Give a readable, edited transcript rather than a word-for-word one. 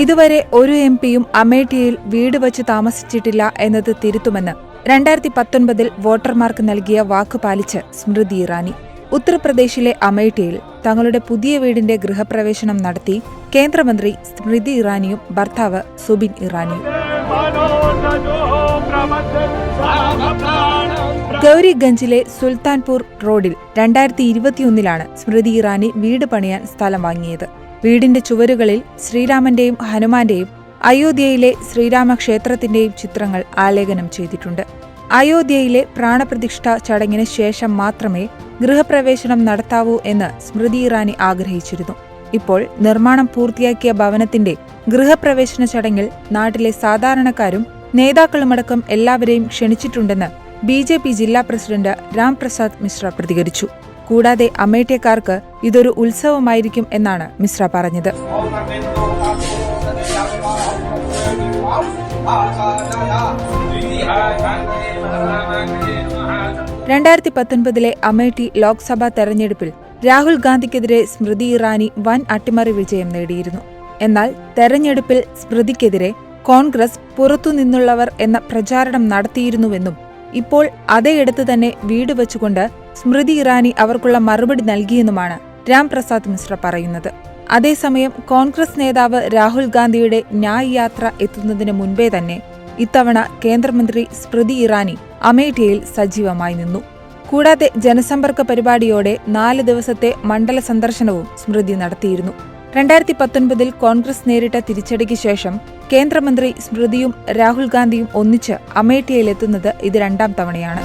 ഇതുവരെ ഒരു എംപിയും അമേഠിയിൽ വീട് വച്ച് താമസിച്ചിട്ടില്ല എന്നത് തിരുത്തുമെന്ന് 2019 വോട്ടർമാർക്ക് നൽകിയ വാക്ക് പാലിച്ച് സ്മൃതി ഇറാനി. ഉത്തർപ്രദേശിലെ അമേഠിയിൽ തങ്ങളുടെ പുതിയ വീടിന്റെ ഗൃഹപ്രവേശനം നടത്തി കേന്ദ്രമന്ത്രി സ്മൃതി ഇറാനിയും ഭർത്താവ് സുബിൻ ഇറാനിയും. ഗൌരിഗഞ്ചിലെ സുൽത്താൻപൂർ റോഡിൽ 2021 സ്മൃതി ഇറാനി വീട് പണിയാൻ സ്ഥലം വാങ്ങിയത്. വീടിന്റെ ചുവരുകളിൽ ശ്രീരാമന്റെയും ഹനുമാന്റെയും അയോധ്യയിലെ ശ്രീരാമക്ഷേത്രത്തിന്റെയും ചിത്രങ്ങൾ ആലേഖനം ചെയ്തിട്ടുണ്ട്. അയോധ്യയിലെ പ്രാണപ്രതിഷ്ഠ ചടങ്ങിന് ശേഷം മാത്രമേ ഗൃഹപ്രവേശനം നടത്താവൂ എന്ന് സ്മൃതി ഇറാനി ആഗ്രഹിച്ചിരുന്നു. ഇപ്പോൾ നിർമ്മാണം പൂർത്തിയാക്കിയ ഭവനത്തിന്റെ ഗൃഹപ്രവേശന ചടങ്ങിൽ നാട്ടിലെ സാധാരണക്കാരും നേതാക്കളുമടക്കം എല്ലാവരെയും ക്ഷണിച്ചിട്ടുണ്ടെന്ന് BJP ജില്ലാ പ്രസിഡന്റ് രാംപ്രസാദ് മിശ്ര പ്രതികരിച്ചു. കൂടാതെ അമേഠ്യക്കാർക്ക് ഇതൊരു ഉത്സവമായിരിക്കും എന്നാണ് മിശ്ര പറഞ്ഞത്. 2019 അമേഠി ലോക്സഭാ തെരഞ്ഞെടുപ്പിൽ രാഹുൽ ഗാന്ധിക്കെതിരെ സ്മൃതി ഇറാനി വൻ അട്ടിമറി വിജയം നേടിയിരുന്നു. എന്നാൽ തെരഞ്ഞെടുപ്പിൽ സ്മൃതിക്കെതിരെ കോൺഗ്രസ് പുറത്തുനിന്നുള്ളവർ എന്ന പ്രചാരണം നടത്തിയിരുന്നുവെന്നും ഇപ്പോൾ അതേയിടത്ത് തന്നെ വീട് വച്ചുകൊണ്ട് സ്മൃതി ഇറാനി അവർക്കുള്ള മറുപടി നൽകിയെന്നുമാണ് രാംപ്രസാദ് മിശ്ര പറയുന്നത്. അതേസമയം കോൺഗ്രസ് നേതാവ് രാഹുൽ ഗാന്ധിയുടെ ന്യായ് യാത്ര എത്തുന്നതിന് മുൻപേ തന്നെ ഇത്തവണ കേന്ദ്രമന്ത്രി സ്മൃതി ഇറാനി അമേഠിയിൽ സജീവമായി നിന്നു. കൂടാതെ ജനസമ്പർക്ക പരിപാടിയോടെ 4 ദിവസത്തെ മണ്ഡല സന്ദർശനവും സ്മൃതി നടത്തിയിരുന്നു. 2019 കോൺഗ്രസ് നേരിട്ട തിരിച്ചടിക്ക് ശേഷം കേന്ദ്രമന്ത്രി സ്മൃതിയും രാഹുൽ ഗാന്ധിയും ഒന്നിച്ച് അമേഠിയിലെത്തുന്നത് ഇത് 2ാം തവണയാണ്.